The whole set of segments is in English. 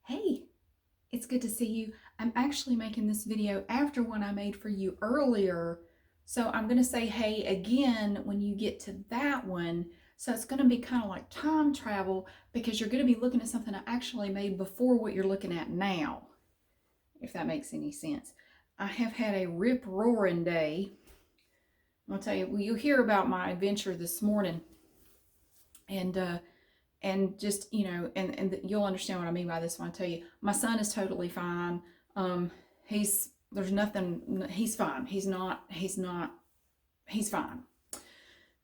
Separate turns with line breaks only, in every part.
Hey, it's good to see you. I'm actually making this video after one I made for you earlier. So I'm going to say hey again when you get to that one. So it's going to be kind of like time travel because you're going to be looking at something I actually made before what you're looking at now, if that makes any sense. I have had a rip-roaring day. I'll tell you, well, you hear about my adventure this morning and just and you'll understand what I mean by this when I tell you my son is totally fine. He's there's nothing, he's fine. He's fine.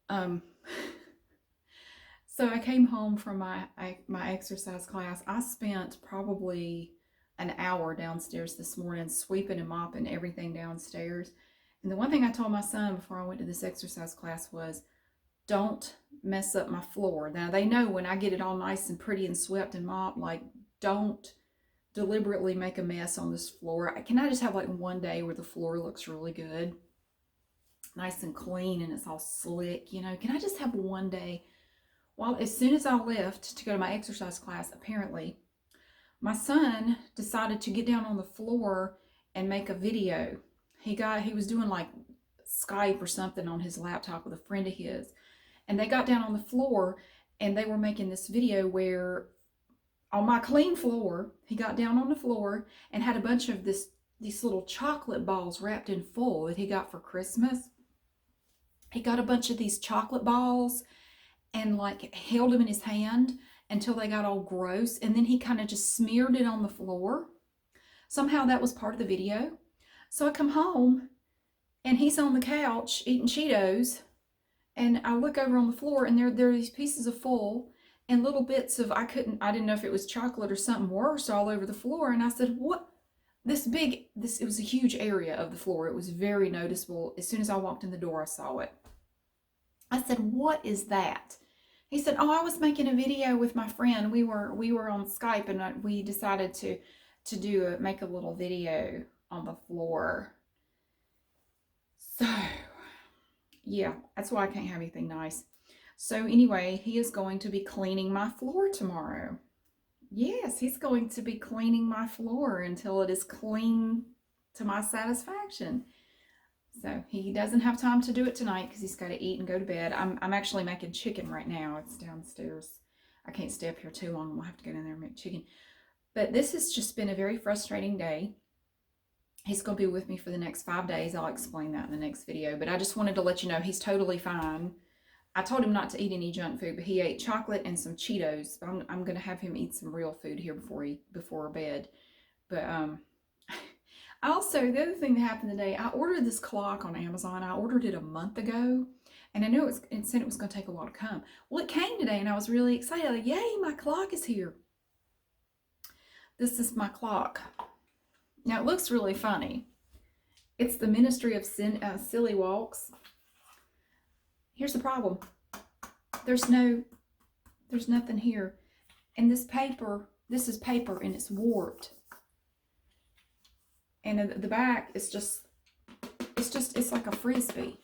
um so I came home from my exercise class. I spent probably an hour downstairs this morning sweeping and mopping everything downstairs, and the one thing I told my son before I went to this exercise class was, don't mess up my floor. Now they know when I get it all nice and pretty and swept and mopped, like, don't deliberately make a mess on this floor. Can I just have like one day where the floor looks really good, nice and clean, and it's all slick, Can I just have one day? Well, as soon as I left to go to my exercise class, apparently my son decided to get down on the floor and make a video. He was doing like Skype or something on his laptop with a friend of his, and they got down on the floor and they were making this video where on my clean floor, he got down on the floor and had a bunch of these little chocolate balls wrapped in foil that he got for Christmas. He got a bunch of these chocolate balls and like held them in his hand until they got all gross, and then he kind of just smeared it on the floor. Somehow that was part of the video. So I come home and he's on the couch eating Cheetos, and I look over on the floor and there are these pieces of foil and little bits of, I didn't know if it was chocolate or something worse all over the floor. And I said, what? It was a huge area of the floor. It was very noticeable. As soon as I walked in the door, I saw it. I said, what is that? He said, oh, I was making a video with my friend. We were on Skype, and we decided to make a little video on the floor. So yeah, that's why I can't have anything nice. So anyway, he is going to be cleaning my floor tomorrow. Yes, he's going to be cleaning my floor until it is clean to my satisfaction. So he doesn't have time to do it tonight because he's got to eat and go to bed. I'm actually making chicken right now. It's downstairs. I can't stay up here too long. We'll have to go down there and make chicken. But this has just been a very frustrating day. He's going to be with me for the next 5 days. I'll explain that in the next video. But I just wanted to let you know he's totally fine. I told him not to eat any junk food, but he ate chocolate and some Cheetos. But I'm going to have him eat some real food here before bed. But also, the other thing that happened today, I ordered this clock on Amazon. I ordered it a month ago, and I knew it said it was going to take a while to come. Well, it came today, and I was really excited. Like, yay, my clock is here. This is my clock. Now, it looks really funny. It's the Ministry of Silly Walks. Here's the problem. There's nothing here. And this is paper, and it's warped. And the back is it's like a Frisbee.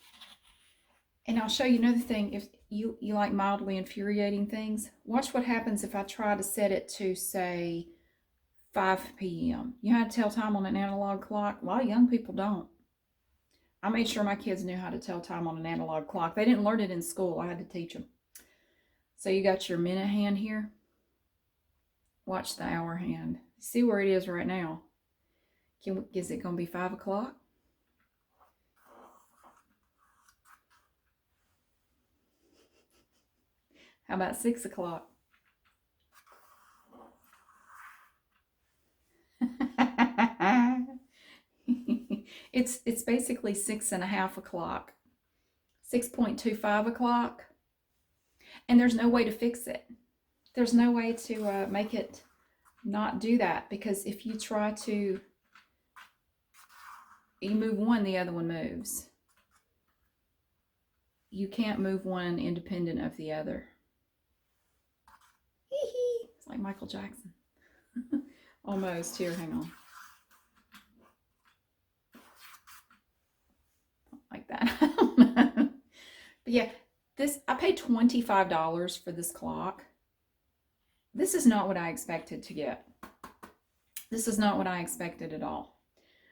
And I'll show you another thing. If you like mildly infuriating things, watch what happens if I try to set it to, say, 5 p.m. You know how to tell time on an analog clock? A lot of young people don't. I made sure my kids knew how to tell time on an analog clock. They didn't learn it in school. I had to teach them. So you got your minute hand here. Watch the hour hand. See where it is right now. Is it going to be 5 o'clock? How about 6 o'clock? It's basically 6.5 o'clock, 6.25 o'clock, and there's no way to fix it. There's no way to make it not do that, because if you try to, you move one, the other one moves. You can't move one independent of the other. It's like Michael Jackson. Almost. Here, hang on. Like that. I don't know. But yeah, I paid $25 for this clock. This is not what I expected to get. This is not what I expected at all.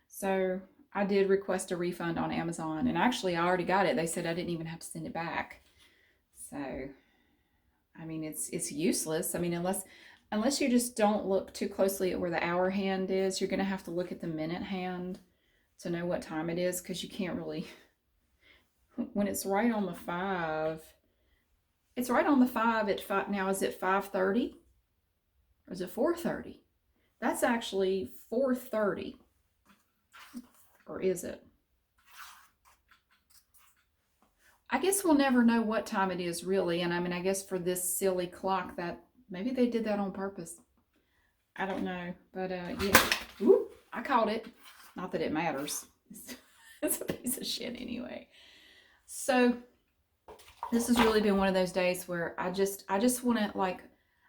So I did request a refund on Amazon, and actually I already got it. They said I didn't even have to send it back. So I mean, it's useless. I mean, unless you just don't look too closely at where the hour hand is, you're gonna have to look at the minute hand to know what time it is, because you can't really, when it's right on the 5. It's right on the 5 at 5. Now, is it 5:30 or is it 4:30? That's actually 4:30. Or is it? I guess we'll never know what time it is really. And I mean, I guess for this silly clock, that maybe they did that on purpose. I don't know. But yeah. Ooh, I called it. Not that it matters. It's a piece of shit anyway. So this has really been one of those days where I just want to, like,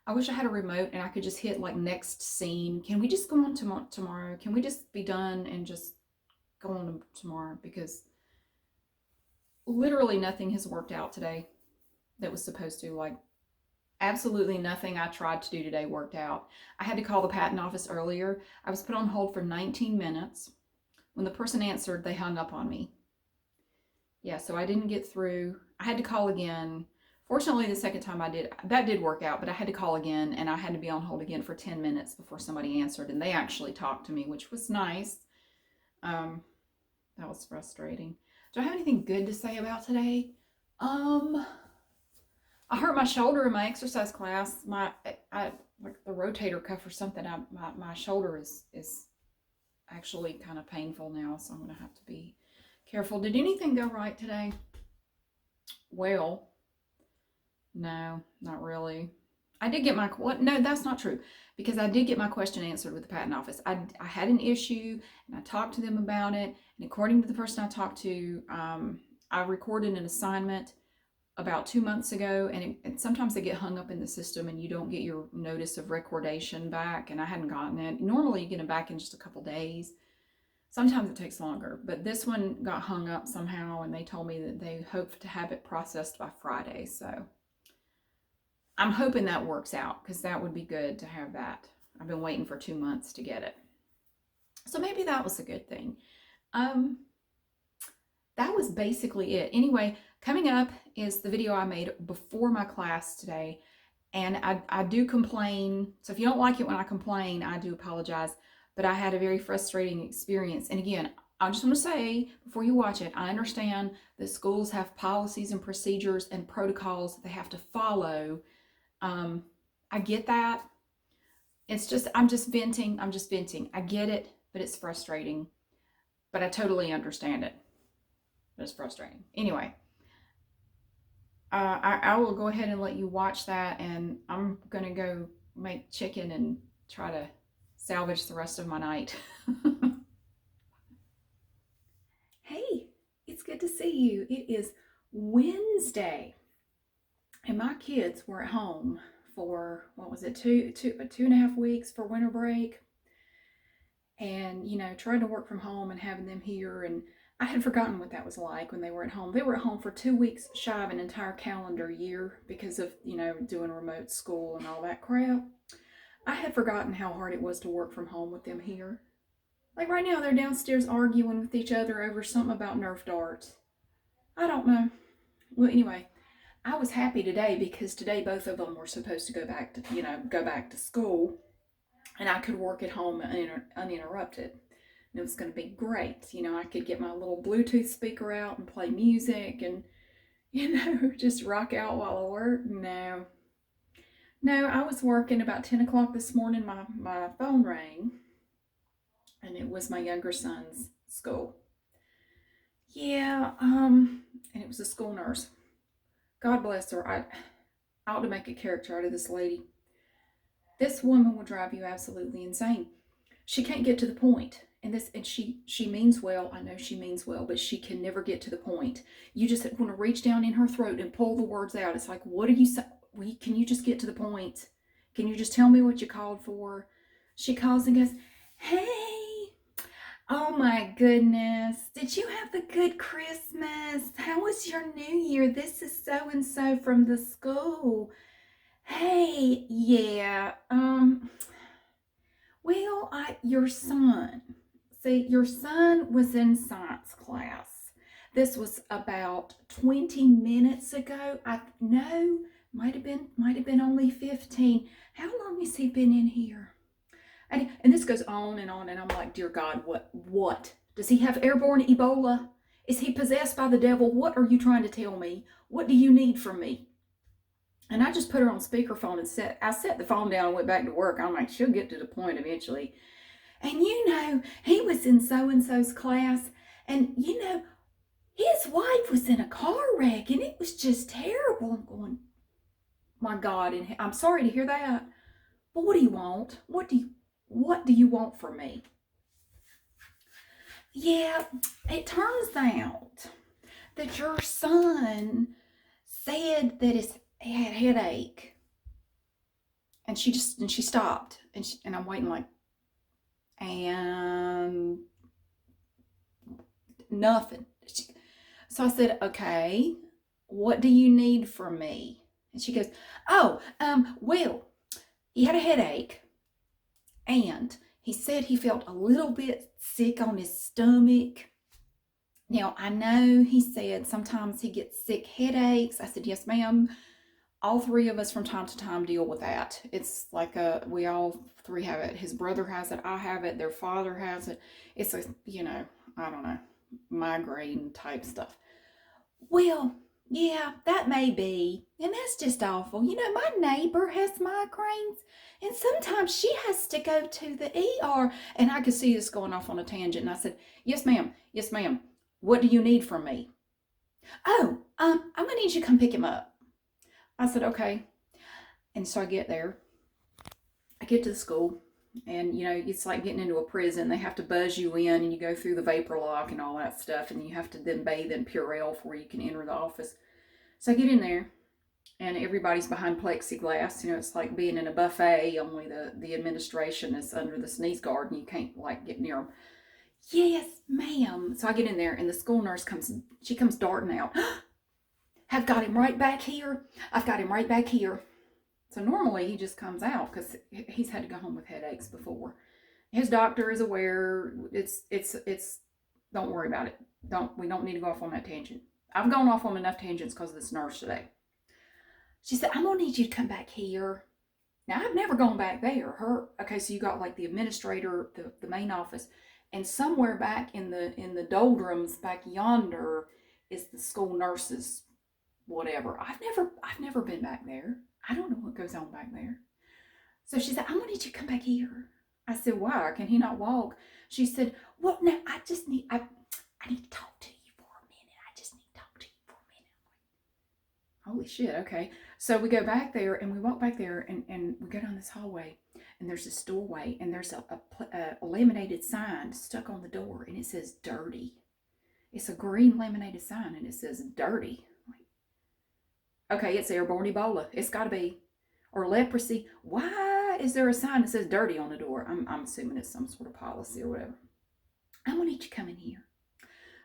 I wish I had a remote and I could just hit like next scene. Can we just go on tomorrow? Can we just be done and just go on tomorrow? Because literally nothing has worked out today that was supposed to. Like, absolutely nothing I tried to do today worked out. I had to call the patent office earlier. I was put on hold for 19 minutes. When the person answered, they hung up on me. Yeah, so I didn't get through. I had to call again. Fortunately, the second time that did work out, but I had to call again, and I had to be on hold again for 10 minutes before somebody answered, and they actually talked to me, which was nice. That was frustrating. Do I have anything good to say about today? I hurt my shoulder in my exercise class. Like the rotator cuff or something. My shoulder is actually kind of painful now, so I'm gonna have to be careful. Did anything go right today? Well, no, not really. I did get no, that's not true, because I did get my question answered with the patent office. I had an issue and I talked to them about it, and according to the person I talked to, I recorded an assignment about 2 months ago, and sometimes they get hung up in the system and you don't get your notice of recordation back, and I hadn't gotten it. Normally you get it back in just a couple days. Sometimes it takes longer, but this one got hung up somehow, and they told me that they hope to have it processed by Friday. So I'm hoping that works out, because that would be good to have that. I've been waiting for 2 months to get it. So maybe that was a good thing. That was basically it. Anyway, coming up is the video I made before my class today. And I do complain. So if you don't like it when I complain, I do apologize. But I had a very frustrating experience. And again, I just want to say before you watch it, I understand that schools have policies and procedures and protocols that they have to follow. I get that. It's just, I'm just venting. I get it, but it's frustrating. But I totally understand it. But it's frustrating. Anyway, I will go ahead and let you watch that, and I'm going to go make chicken and try to salvage the rest of my night. Hey, it's good to see you. It is Wednesday, and my kids were at home for, what was it, 2.5 weeks for winter break, and trying to work from home and having them here, and I had forgotten what that was like when they were at home. They were at home for 2 weeks shy of an entire calendar year because of doing remote school and all that crap. I had forgotten how hard it was to work from home with them here. Like right now, they're downstairs arguing with each other over something about Nerf darts. I don't know. Well, anyway, I was happy today because today both of them were supposed to go back to school, and I could work at home uninterrupted. And it was going to be great. I could get my little Bluetooth speaker out and play music and, just rock out while I work. No, I was working about 10 o'clock this morning. My phone rang, and it was my younger son's school. Yeah, and it was a school nurse. God bless her. I ought to make a character out of this lady. This woman will drive you absolutely insane. She can't get to the point. And she means well. I know she means well, but she can never get to the point. You just want to reach down in her throat and pull the words out. It's like, what are you saying? Can you just get to the point? Can you just tell me what you called for? She calls and goes, hey, oh my goodness, did you have a good Christmas? How was your New Year? This is so-and-so from the school. Hey, yeah, well, your son, see, your son was in science class. This was about 20 minutes ago. No, might have been only 15. How long has he been in here? And this goes on, and I'm like, dear God, what? Does he have airborne Ebola? Is he possessed by the devil? What are you trying to tell me? What do you need from me? And I just put her on speakerphone and I set the phone down and went back to work. I'm like, she'll get to the point eventually. And he was in so-and-so's class, and his wife was in a car wreck, and it was just terrible. I'm going, my God, and I'm sorry to hear that. But what do you want? What do you want from me? Yeah, it turns out that your son said that he had a headache, and she stopped, and I'm waiting like, and nothing. So I said, okay, what do you need from me? And she goes, oh, well, he had a headache, and he said he felt a little bit sick on his stomach. Now, I know he said sometimes he gets sick headaches. I said, yes, ma'am. All three of us from time to time deal with that. It's like we all three have it. His brother has it. I have it. Their father has it. It's I don't know, migraine type stuff. Well, yeah, that may be. And that's just awful. My neighbor has migraines, and sometimes she has to go to the ER. And I could see this going off on a tangent. And I said, yes, ma'am. Yes, ma'am. What do you need from me? Oh, I'm going to need you to come pick him up. I said, okay. And so I get there. I get to the school, and it's like getting into a prison. They have to buzz you in, and you go through the vapor lock and all that stuff, and you have to then bathe in Purell before you can enter the office. So I get in there, and everybody's behind plexiglass. It's like being in a buffet, only the administration is under the sneeze guard, and you can't get near them. Yes, ma'am. So I get in there, and the school nurse comes darting out. I've got him right back here. I've got him right back here. So normally he just comes out because he's had to go home with headaches before. His doctor is aware. It's don't worry about it. We don't need to go off on that tangent. I've gone off on enough tangents because of this nurse today. She said, I'm gonna need you to come back here. Now, I've never gone back there. Okay, so you got like the administrator, the main office, and somewhere back in the doldrums back yonder is the school nurses, whatever. I've never been back there. I don't know what goes on back there. So she said, I'm gonna need you to come back here. I said, why? Can he not walk? She said, well, no, I need to talk to you for a minute. I just need to talk to you for a minute. Holy shit, okay. So we go back there, and we walk back there, and we go down this hallway, and there's this doorway, and there's a laminated sign stuck on the door, and it says dirty. It's a green laminated sign, and it says dirty. Okay, it's airborne Ebola. It's got to be. Or leprosy. Why is there a sign that says dirty on the door? I'm assuming it's some sort of policy or whatever. I'm going to need you to come in here.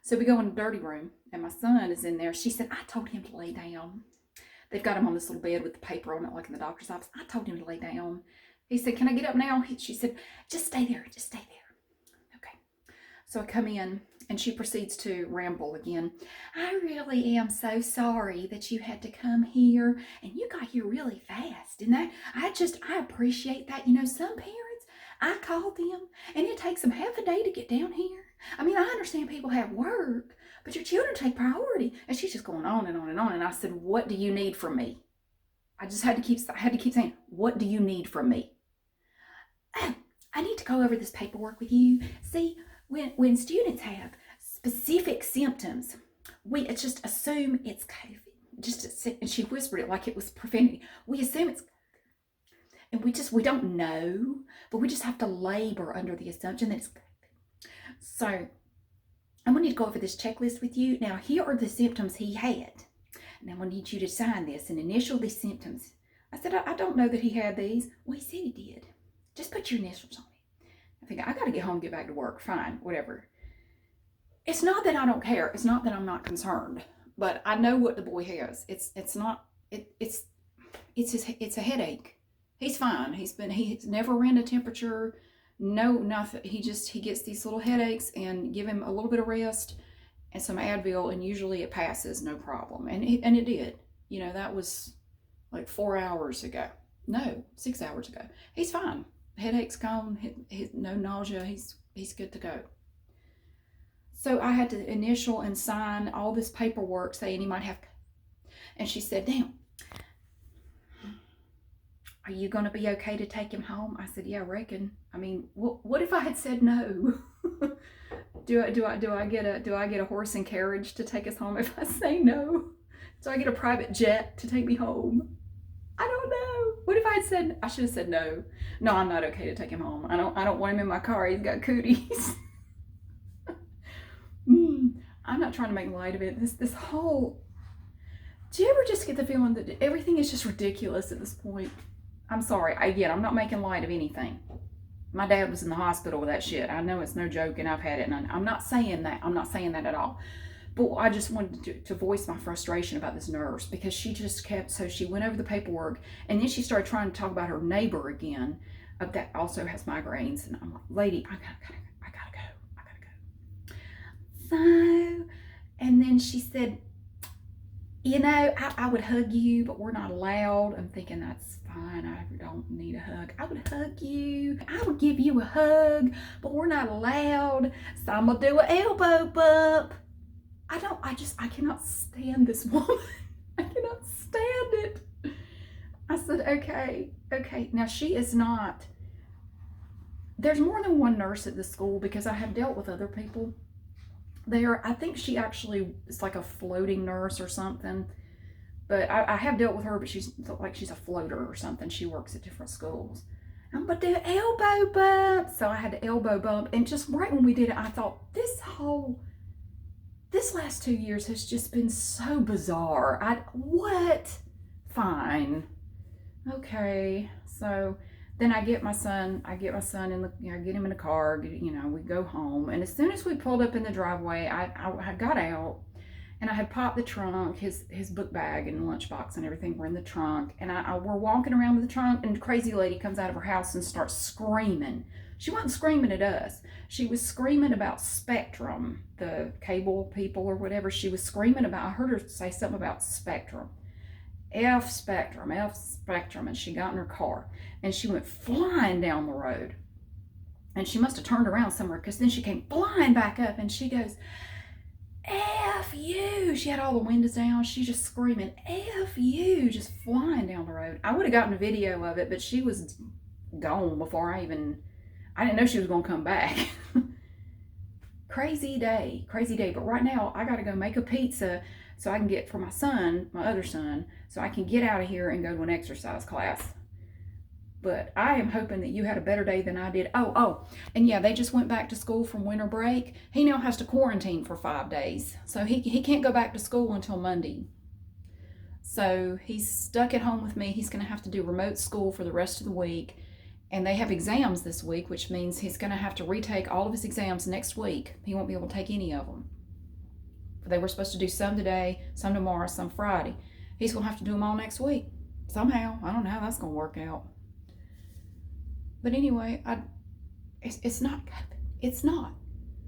So we go in the dirty room, and my son is in there. She said, I told him to lay down. They've got him on this little bed with the paper on it, like in the doctor's office. I told him to lay down. He said, can I get up now? She said, just stay there. Just stay there. Okay. So I come in, and she proceeds to ramble again. I really am so sorry that you had to come here, and you got here really fast. And I appreciate that. Some parents, I call them, and it takes them half a day to get down here. I mean, I understand people have work, but your children take priority. And she's just going on and on and on. And I said, what do you need from me? I had to keep saying, what do you need from me? Oh, I need to go over this paperwork with you. See, when students have specific symptoms, we just assume it's COVID. And she whispered it like it was profanity. We assume it's COVID. And we don't know, but we just have to labor under the assumption that it's COVID. So I'm going to need to go over this checklist with you. Now, here are the symptoms he had. And I'm going to need you to sign this and initial these symptoms. I said, I don't know that he had these. Well, he said he did. Just put your initials on it. I think I got to get home and get back to work. Fine, whatever. It's not that I don't care. It's not that I'm not concerned. But I know what the boy has. It's a headache. He's fine. He's never ran a temperature, No, nothing. He gets these little headaches, and give him a little bit of rest and some Advil, and usually it passes, no problem. And it did. That was like 4 hours ago. No, 6 hours ago. He's fine. Headache's gone. No nausea. He's good to go. So I had to initial and sign all this paperwork saying he might have. And she said, "Damn, are you going to be okay to take him home?" I said, "Yeah, I reckon. I mean, what if I had said no?" Do I get a horse and carriage to take us home if I say no? Do I get a private jet to take me home? I don't know. What if I should have said no? No, I'm not okay to take him home. I don't want him in my car. He's got cooties. I'm not trying to make light of it. This whole. Do you ever just get the feeling that everything is just ridiculous at this point? I'm sorry. I'm not making light of anything. My dad was in the hospital with that shit. I know it's no joke, and I've had it, and I'm not saying that. I'm not saying that at all. But I just wanted to voice my frustration about this nurse, because she just kept, so she went over the paperwork, and then she started trying to talk about her neighbor again, that also has migraines. And I'm like, lady, I gotta go. So, and then she said, I would hug you, but we're not allowed. I'm thinking, that's fine. I don't need a hug. I would hug you. I would give you a hug, but we're not allowed. So I'm going to do an elbow bump. I cannot stand this woman. I cannot stand it. I said, okay. Now she is not, there's more than one nurse at the school, because I have dealt with other people there. I think she actually is like a floating nurse or something, but I have dealt with her, but she's a floater or something. She works at different schools. I'm gonna do elbow bump. So I had to elbow bump, and just right when we did it, I thought, this last 2 years has just been so bizarre. What? Fine. Okay. So then I get my son in the, I get him in the car, we go home. And as soon as we pulled up in the driveway, I got out, and I had popped the trunk, his book bag and lunchbox and everything were in the trunk. And we're walking around with the trunk, and the crazy lady comes out of her house and starts screaming. She wasn't screaming at us. She was screaming about Spectrum, the cable people or whatever. She was screaming about, I heard her say something about Spectrum. F Spectrum. And she got in her car, and she went flying down the road. And she must have turned around somewhere, because then she came flying back up, and she goes, F you. She had all the windows down. She's just screaming, F you, just flying down the road. I would have gotten a video of it, but she was gone before I didn't know she was going to come back. Crazy day. But right now, I got to go make a pizza so I can get, for my son, my other son, so I can get out of here and go to an exercise class. But I am hoping that you had a better day than I did. Oh, and yeah, they just went back to school from winter break. He now has to quarantine for 5 days. So he can't go back to school until Monday. So he's stuck at home with me. He's going to have to do remote school for the rest of the week. And they have exams this week, which means he's going to have to retake all of his exams next week. He won't be able to take any of them. They were supposed to do some today, some tomorrow, some Friday. He's going to have to do them all next week. Somehow. I don't know how that's going to work out. But anyway, it's not COVID. It's not.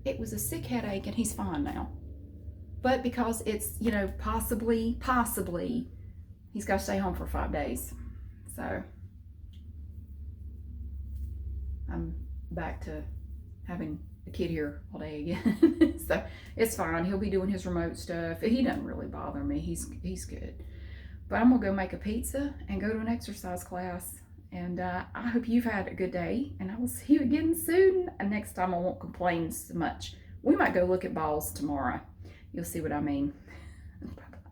It was a sick headache, and he's fine now. But because it's, possibly, he's got to stay home for 5 days. So I'm back to having the kid here all day again. So it's fine. He'll be doing his remote stuff. He doesn't really bother me. He's good. But I'm going to go make a pizza and go to an exercise class. And I hope you've had a good day. And I will see you again soon. And next time I won't complain so much. We might go look at balls tomorrow. You'll see what I mean. Bye-bye.